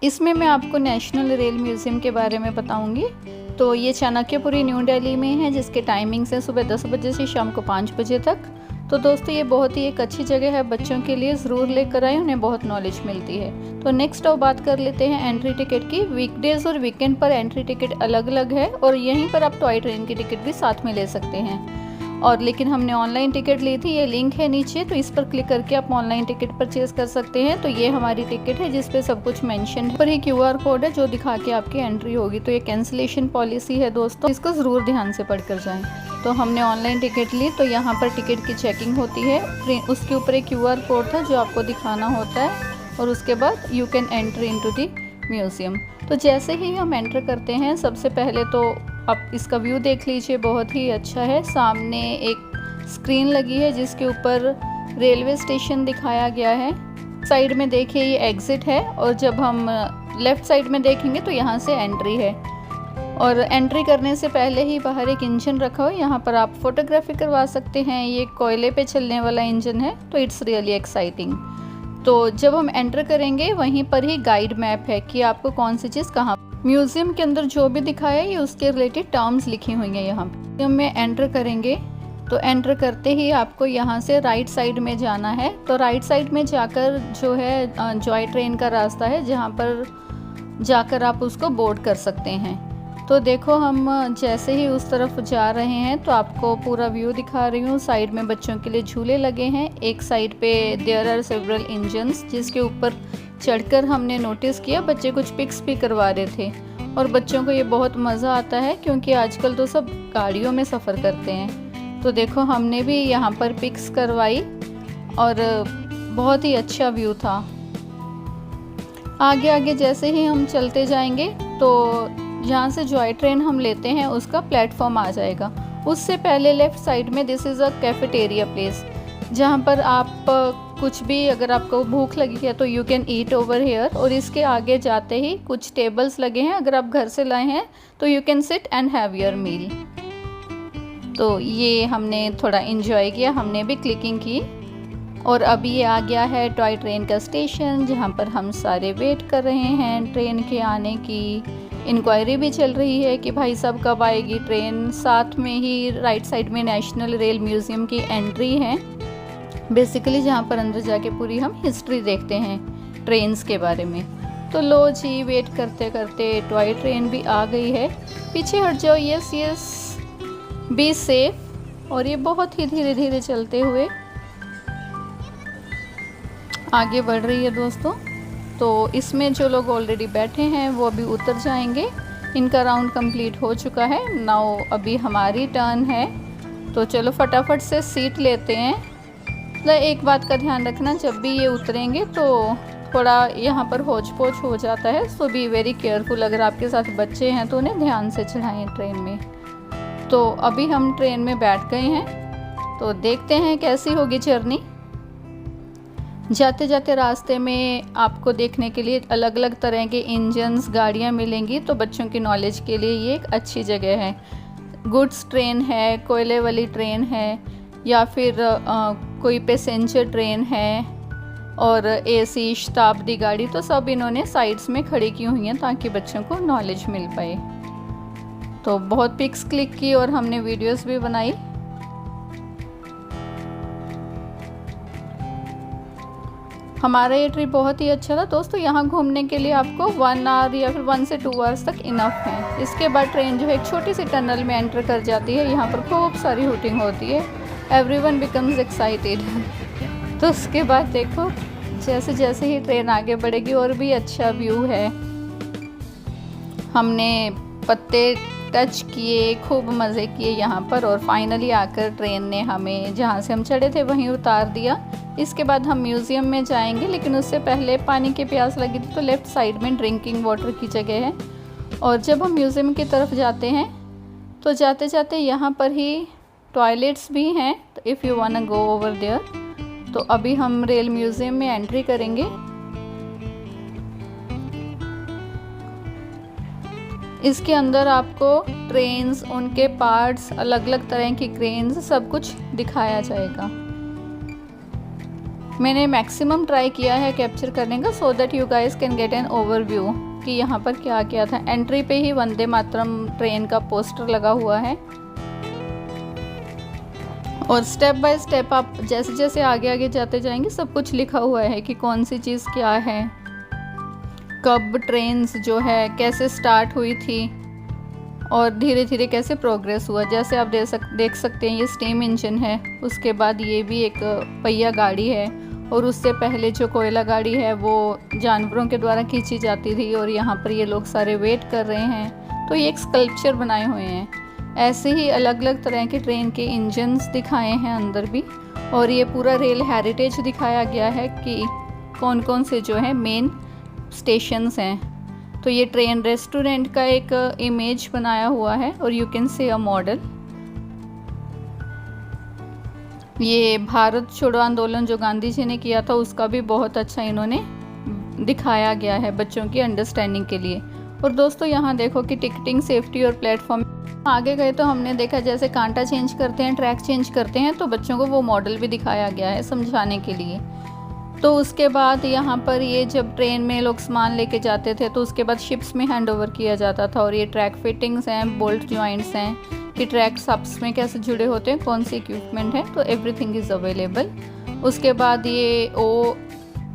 इसमें मैं आपको नेशनल रेल म्यूज़ियम के बारे में बताऊंगी। तो ये चाणक्यपुरी न्यू दिल्ली में है, जिसके टाइमिंग्स है सुबह 10 बजे से शाम को 5 बजे तक। तो दोस्तों ये बहुत ही एक अच्छी जगह है, बच्चों के लिए ज़रूर लेकर आए, उन्हें बहुत नॉलेज मिलती है। तो नेक्स्ट अब बात कर लेते हैं एंट्री टिकट की। वीकडेज और वीकेंड पर एंट्री टिकट अलग अलग है और यहीं पर आप टॉय ट्रेन की टिकट भी साथ में ले सकते हैं। और लेकिन हमने ऑनलाइन टिकट ली थी, ये लिंक है नीचे, तो इस पर क्लिक करके आप ऑनलाइन टिकट परचेज कर सकते हैं। तो ये हमारी टिकट है जिस पे सब कुछ मेंशन है। पर ही QR कोड है जो दिखा के आपकी एंट्री होगी। तो ये कैंसिलेशन पॉलिसी है दोस्तों, इसको ज़रूर ध्यान से पढ़ कर जाएँ। तो हमने ऑनलाइन टिकट ली, तो यहाँ पर टिकट की चेकिंग होती है। उसके ऊपर एक QR कोड था जो आपको दिखाना होता है और उसके बाद you can enter into the museum. तो जैसे ही हम एंटर करते हैं, सबसे पहले तो आप इसका व्यू देख लीजिए, बहुत ही अच्छा है। सामने एक स्क्रीन लगी है जिसके ऊपर रेलवे स्टेशन दिखाया गया है। साइड में देखिए ये एग्ज़िट है और जब हम लेफ़्ट साइड में देखेंगे तो यहाँ से एंट्री है। और एंट्री करने से पहले ही बाहर एक इंजन रखा हो, यहाँ पर आप फोटोग्राफी करवा सकते हैं। ये कोयले पे चलने वाला इंजन है, तो इट्स रियली एक्साइटिंग। तो जब हम एंटर करेंगे वहीं पर ही गाइड मैप है कि आपको कौन सी चीज़ कहाँ। म्यूज़ियम के अंदर जो भी दिखाया है ये उसके रिलेटेड टर्म्स लिखी हुई हैं यहाँ पे। म्यूज़ियम में एंटर करेंगे तो एंटर करते ही आपको यहाँ से राइट साइड में जाना है। तो राइट साइड में जाकर जो है जॉय ट्रेन का रास्ता है, जहाँ पर जाकर आप उसको बोर्ड कर सकते हैं। तो देखो हम जैसे ही उस तरफ जा रहे हैं तो आपको पूरा व्यू दिखा रही हूँ। साइड में बच्चों के लिए झूले लगे हैं। एक साइड पे देयर आर सेवरल इंजन्स, जिसके ऊपर चढ़कर हमने नोटिस किया बच्चे कुछ पिक्स भी करवा रहे थे। और बच्चों को ये बहुत मज़ा आता है क्योंकि आजकल तो सब गाड़ियों में सफ़र करते हैं। तो देखो हमने भी यहाँ पर पिक्स करवाई और बहुत ही अच्छा व्यू था। आगे आगे जैसे ही हम चलते जाएंगे तो जहाँ से जॉय ट्रेन हम लेते हैं उसका प्लेटफॉर्म आ जाएगा। उससे पहले लेफ़्ट साइड में this is a cafeteria place, जहाँ पर आप कुछ भी, अगर आपको भूख लगी है तो you can eat over here. और इसके आगे जाते ही कुछ टेबल्स लगे हैं, अगर आप घर से लाए हैं तो you can sit and have your meal. तो ये हमने थोड़ा इन्जॉय किया, हमने भी क्लिकिंग की। और अभी ये आ गया है टॉय ट्रेन का स्टेशन, जहाँ पर हम सारे वेट कर रहे हैं ट्रेन के आने की। इंक्वायरी भी चल रही है कि भाई साहब कब आएगी ट्रेन। साथ में ही राइट साइड में नेशनल रेल म्यूज़ियम की एंट्री है, बेसिकली जहाँ पर अंदर जाके पूरी हम हिस्ट्री देखते हैं ट्रेन्स के बारे में। तो लो जी, वेट करते करते टॉय ट्रेन भी आ गई है। पीछे हट जाओ, यस यस, बी सेफ। और ये बहुत ही धीरे धीरे चलते हुए आगे बढ़ रही है दोस्तों। तो इसमें जो लोग ऑलरेडी बैठे हैं वो अभी उतर जाएंगे, इनका राउंड कंप्लीट हो चुका है। नाउ अभी हमारी टर्न है, तो चलो फटाफट से सीट लेते हैं। तो एक बात का ध्यान रखना, जब भी ये उतरेंगे तो थोड़ा यहाँ पर होच पोच हो जाता है, सो बी वेरी केयरफुल। अगर आपके साथ बच्चे हैं तो उन्हें ध्यान से चढ़ाएं ट्रेन में। तो अभी हम ट्रेन में बैठ गए हैं, तो देखते हैं कैसी होगी जर्नी। जाते जाते रास्ते में आपको देखने के लिए अलग अलग तरह के इंजन्स, गाड़ियाँ मिलेंगी। तो बच्चों की नॉलेज के लिए ये एक अच्छी जगह है। गुड्स ट्रेन है, कोयले वाली ट्रेन है, या फिर कोई पैसेंजर ट्रेन है, और AC शताब्दी गाड़ी। तो सब इन्होंने साइड्स में खड़ी की हुई हैं ताकि बच्चों को नॉलेज मिल पाए। तो बहुत पिक्स क्लिक की और हमने वीडियोस भी बनाई। हमारा ये ट्रिप बहुत ही अच्छा था दोस्तों। यहाँ घूमने के लिए आपको 1 आवर या फिर 1 से 2 आवर्स तक इनफ है। इसके बाद ट्रेन जो है एक छोटी सी टनल में एंटर कर जाती है। यहाँ पर खूब सारी हूटिंग होती है, एवरीवन बिकम्स एक्साइटेड। तो उसके बाद देखो जैसे जैसे ही ट्रेन आगे बढ़ेगी और भी अच्छा व्यू है। हमने पत्ते टच किए, खूब मज़े किए यहाँ पर, और फाइनली आकर ट्रेन ने हमें जहाँ से हम चढ़े थे वहीं उतार दिया। इसके बाद हम म्यूज़ियम में जाएंगे, लेकिन उससे पहले पानी की प्यास लगी थी तो लेफ़्ट साइड में ड्रिंकिंग वाटर की जगह है। और जब हम म्यूज़ियम की तरफ जाते हैं तो जाते जाते यहाँ पर ही टॉयलेट्स भी हैं, तो if you want go over there. तो अभी हम रेल म्यूज़ियम में एंट्री करेंगे। इसके अंदर आपको ट्रेन्स, उनके पार्ट्स, अलग अलग तरह की क्रेन्स, सब कुछ दिखाया जाएगा। मैंने मैक्सिमम ट्राई किया है कैप्चर करने का, so that you guys can get an overview कि यहाँ पर क्या क्या था। एंट्री पे ही वंदे मातरम ट्रेन का पोस्टर लगा हुआ है और स्टेप बाय स्टेप आप जैसे जैसे आगे आगे जाते जाएंगे सब कुछ लिखा हुआ है कि कौन सी चीज़ क्या है, कब ट्रेन्स जो है कैसे स्टार्ट हुई थी और धीरे धीरे कैसे प्रोग्रेस हुआ। जैसे आप देख सकते हैं ये स्टीम इंजन है, उसके बाद ये भी एक पहिया गाड़ी है और उससे पहले जो कोयला गाड़ी है वो जानवरों के द्वारा खींची जाती थी और यहाँ पर ये लोग सारे वेट कर रहे हैं। तो ये एक स्कल्पचर बनाए हुए हैं। ऐसे ही अलग अलग तरह के ट्रेन के इंजन्स दिखाए हैं अंदर भी, और ये पूरा रेल हेरिटेज दिखाया गया है कि कौन कौन से जो है मेन स्टेशंस हैं। तो ये ट्रेन रेस्टोरेंट का एक इमेज बनाया हुआ है और you can see a model. ये भारत छोड़ो आंदोलन जो गांधी जी ने किया था उसका भी बहुत अच्छा इन्होंने दिखाया गया है बच्चों की अंडरस्टैंडिंग के लिए। और दोस्तों यहाँ देखो कि टिकटिंग, सेफ्टी और प्लेटफॉर्म आगे गए तो हमने देखा जैसे कांटा चेंज करते हैं, ट्रैक चेंज करते हैं, तो बच्चों को वो मॉडल भी दिखाया गया है समझाने के लिए। तो उसके बाद यहाँ पर ये जब ट्रेन में लोग सामान लेके जाते थे तो उसके बाद शिप्स में हैंड ओवर किया जाता था। और ये ट्रैक फिटिंग्स हैं, बोल्ट जॉइंट्स हैं कि ट्रैक्स आपस में कैसे जुड़े होते हैं, कौन सी इक्विपमेंट है, तो एवरीथिंग इज़ अवेलेबल। उसके बाद ये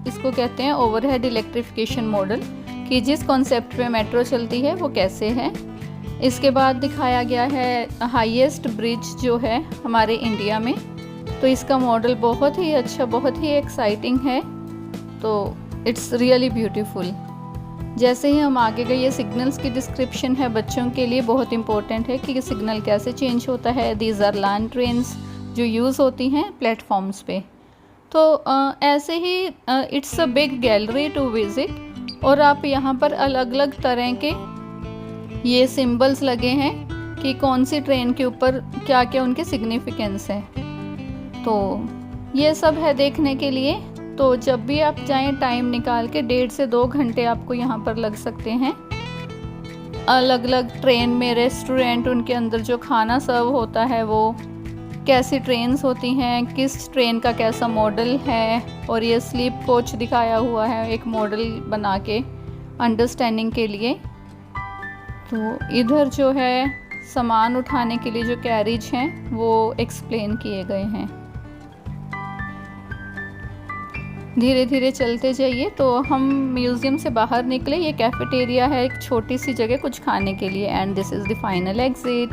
इसको कहते हैं ओवरहेड इलेक्ट्रिफिकेशन मॉडल कि जिस कॉन्सेप्ट पे मेट्रो चलती है वो कैसे है। इसके बाद दिखाया गया है हाईएस्ट ब्रिज जो है हमारे इंडिया में, तो इसका मॉडल बहुत ही अच्छा, बहुत ही एक्साइटिंग है, तो इट्स रियली ब्यूटीफुल। जैसे ही हम आगे गए ये सिग्नल्स की डिस्क्रिप्शन है बच्चों के लिए, बहुत इंपॉर्टेंट है कि सिग्नल कैसे चेंज होता है। दीज आर लैंड ट्रेन्स जो यूज़ होती हैं प्लेटफॉर्म्स पे। तो ऐसे ही it's a big gallery to visit, और आप यहाँ पर अलग अलग तरह के ये सिंबल्स लगे हैं कि कौन सी ट्रेन के ऊपर क्या क्या उनके सिग्निफिकेंस है। तो ये सब है देखने के लिए। तो जब भी आप जाएं टाइम निकाल के 1.5 से 2 घंटे आपको यहाँ पर लग सकते हैं। अलग अलग ट्रेन में रेस्टोरेंट, उनके अंदर जो खाना सर्व होता है वो कैसी ट्रेन्स होती हैं, किस ट्रेन का कैसा मॉडल है, और ये स्लीप कोच दिखाया हुआ है एक मॉडल बना के अंडरस्टैंडिंग के लिए। तो इधर जो है सामान उठाने के लिए जो कैरिज हैं वो एक्सप्लेन किए गए हैं। धीरे धीरे चलते जाइए। तो हम म्यूज़ियम से बाहर निकले, ये कैफेटेरिया है, एक छोटी सी जगह कुछ खाने के लिए, and this is the final exit.